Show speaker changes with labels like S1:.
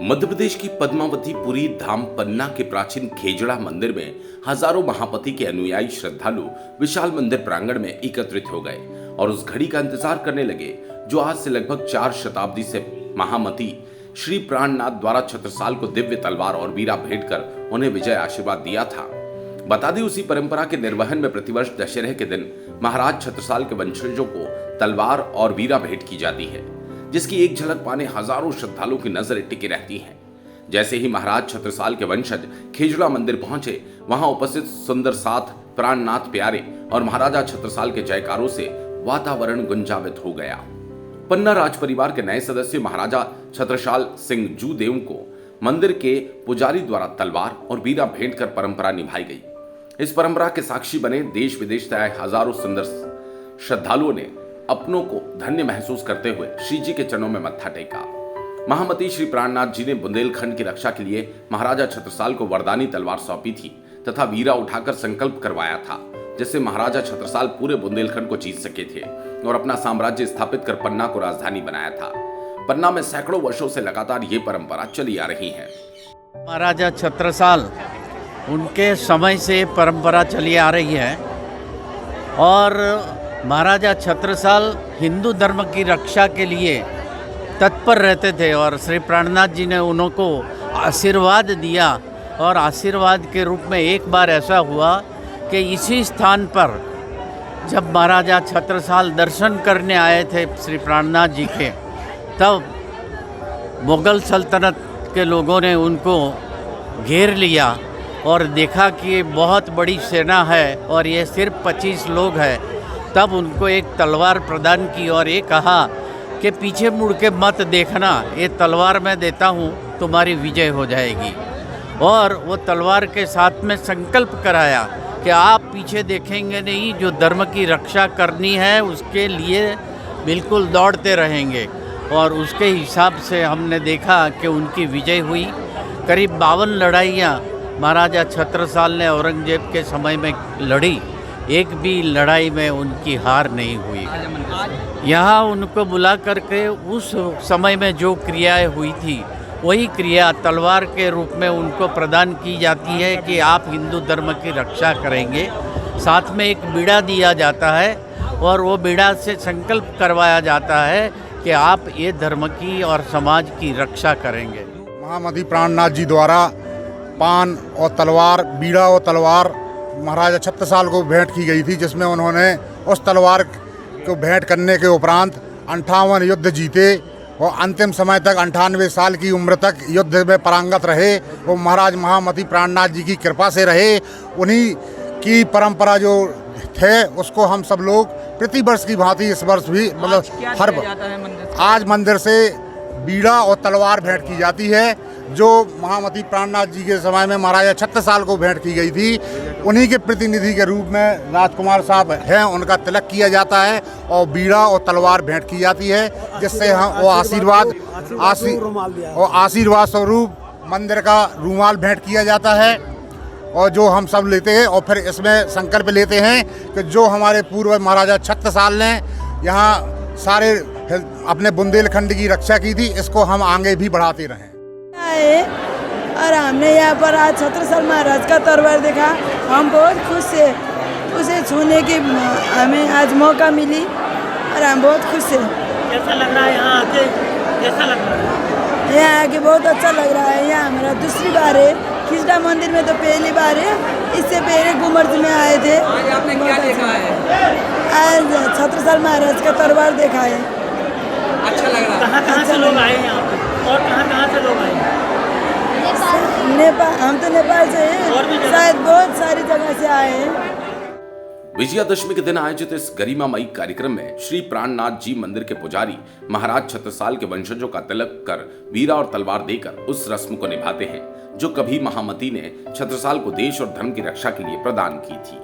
S1: मध्य प्रदेश की पद्मावतीपुरी धाम पन्ना के प्राचीन खेजड़ा मंदिर में हजारों महापति के अनुयायी श्रद्धालु विशाल मंदिर प्रांगण में एकत्रित हो गए और उस घड़ी का इंतजार करने लगे जो आज से लगभग 4 शताब्दी से महामती श्री प्राणनाथ द्वारा छत्रसाल को दिव्य तलवार और वीरा भेंट कर उन्हें विजय आशीर्वाद दिया था। बता दें, उसी परंपरा के निर्वहन में प्रतिवर्ष दशहरे के दिन महाराज छत्रसाल के वंशजों को तलवार और वीरा भेंट की जाती है, जिसकी एक झलक पाने हजारों श्रद्धालुओं की नजरें टिकी रहती हैं। जैसे ही महाराज छत्रसाल के वंशज खेजड़ा मंदिर पहुंचे, वहां उपस्थित सुंदर साथ प्राणनाथ प्यारे और महाराजा छत्रसाल के जयकारों से वातावरण गुंजावित हो गया। पन्ना राज परिवार के नए सदस्य महाराजा छत्रसाल सिंह जूदेव को मंदिर के पुजारी द्वारा तलवार और वीरा भेंट कर परंपरा निभाई गई। इस परंपरा के साक्षी बने देश विदेश से आए हजारों सुंदर श्रद्धालुओं ने अपनों को धन्य महसूस करते हुए श्री जी के चरणों में मत्था टेका। महामती श्री प्राणनाथ जी ने बुंदेलखंड की रक्षा के लिए महाराजा छत्रसाल को वरदानी तलवार सौंपी थी तथा वीरा उठाकर संकल्प करवाया था, जिससे महाराजा छत्रसाल पूरे बुंदेलखंड को जीत सके थे और अपना साम्राज्य स्थापित कर पन्ना को राजधानी बनाया था। पन्ना में सैकड़ों वर्षों से लगातार ये परंपरा चली आ रही है।
S2: महाराजा छत्रसाल उनके समय से परंपरा चली आ रही है और महाराजा छत्रसाल हिंदू धर्म की रक्षा के लिए तत्पर रहते थे और श्री प्राणनाथ जी ने उनको आशीर्वाद दिया और आशीर्वाद के रूप में एक बार ऐसा हुआ कि इसी स्थान पर जब महाराजा छत्रसाल दर्शन करने आए थे श्री प्राणनाथ जी के, तब मुग़ल सल्तनत के लोगों ने उनको घेर लिया और देखा कि ये बहुत बड़ी सेना है और ये सिर्फ 25 लोग हैं। तब उनको एक तलवार प्रदान की और ये कहा कि पीछे मुड़ के मत देखना, ये तलवार मैं देता हूँ, तुम्हारी विजय हो जाएगी। और वो तलवार के साथ में संकल्प कराया कि आप पीछे देखेंगे नहीं, जो धर्म की रक्षा करनी है उसके लिए बिल्कुल दौड़ते रहेंगे। और उसके हिसाब से हमने देखा कि उनकी विजय हुई। करीब 52 लड़ाइयाँ महाराजा छत्रसाल ने औरंगजेब के समय में लड़ी, एक भी लड़ाई में उनकी हार नहीं हुई। यहाँ उनको बुला करके उस समय में जो क्रियाएं हुई थी वही क्रिया तलवार के रूप में उनको प्रदान की जाती है कि आप हिंदू धर्म की रक्षा करेंगे। साथ में एक बीड़ा दिया जाता है और वो बीड़ा से संकल्प करवाया जाता है कि आप ये धर्म की और समाज की रक्षा करेंगे।
S3: महामती प्राणनाथ जी द्वारा पान और तलवार, बीड़ा और तलवार महाराजा छत्रसाल को भेंट की गई थी, जिसमें उन्होंने उस तलवार को भेंट करने के उपरांत 58 युद्ध जीते और अंतिम समय तक 98 साल की उम्र तक युद्ध में पारंगत रहे। वो महाराज महामती प्राणनाथ जी की कृपा से रहे। उन्हीं की परंपरा जो थे उसको हम सब लोग प्रति वर्ष की भांति इस वर्ष भी मतलब आज मंदिर से बीड़ा और तलवार भेंट की जाती है, जो महामती प्राणनाथ जी के समय में महाराजा छत्रसाल को भेंट की गई थी। उन्हीं के प्रतिनिधि के रूप में राजकुमार साहब हैं, उनका तिलक किया जाता है और बीड़ा और तलवार भेंट की जाती है, जिससे हम वो आशीर्वाद स्वरूप मंदिर का रूमाल भेंट किया जाता है और जो हम सब लेते हैं। और फिर इसमें संकल्प लेते हैं कि जो हमारे पूर्व महाराजा छत्रसाल ने यहाँ सारे अपने बुंदेलखंड की रक्षा की थी, इसको हम आगे भी बढ़ाते रहें।
S4: और हमने यहाँ पर आज छत्रसाल महाराज का तलवार देखा, हम बहुत खुश थे। उसे छूने की हमें आज मौका मिली और हम बहुत खुश हैं।
S5: कैसा लग रहा है यहाँ आके? कैसा लग रहा है
S4: यहाँ आके? बहुत अच्छा लग रहा है। यहाँ हमारा दूसरी बार है। खिजड़ा मंदिर में तो पहली बार है, इससे पहले गुमर्ज में आए थे।
S5: आज आपने क्या देखा है?
S4: आज छत्रसाल महाराज का तलवार देखा है।
S5: अच्छा लग रहा है। कहाँ से लोग आए यहाँ पे और कहाँ से लोग आए?
S4: नेपाल, हम तो नेपाल से हैं, शायद बहुत सारी जगह से आए हैं।
S1: विजयादशमी के दिन आयोजित इस गरिमामयी कार्यक्रम में श्री प्राणनाथ जी मंदिर के पुजारी महाराज छत्रसाल के वंशजों का तिलक कर वीरा और तलवार देकर उस रस्म को निभाते हैं जो कभी महामती ने छत्रसाल को देश और धर्म की रक्षा के लिए प्रदान की थी।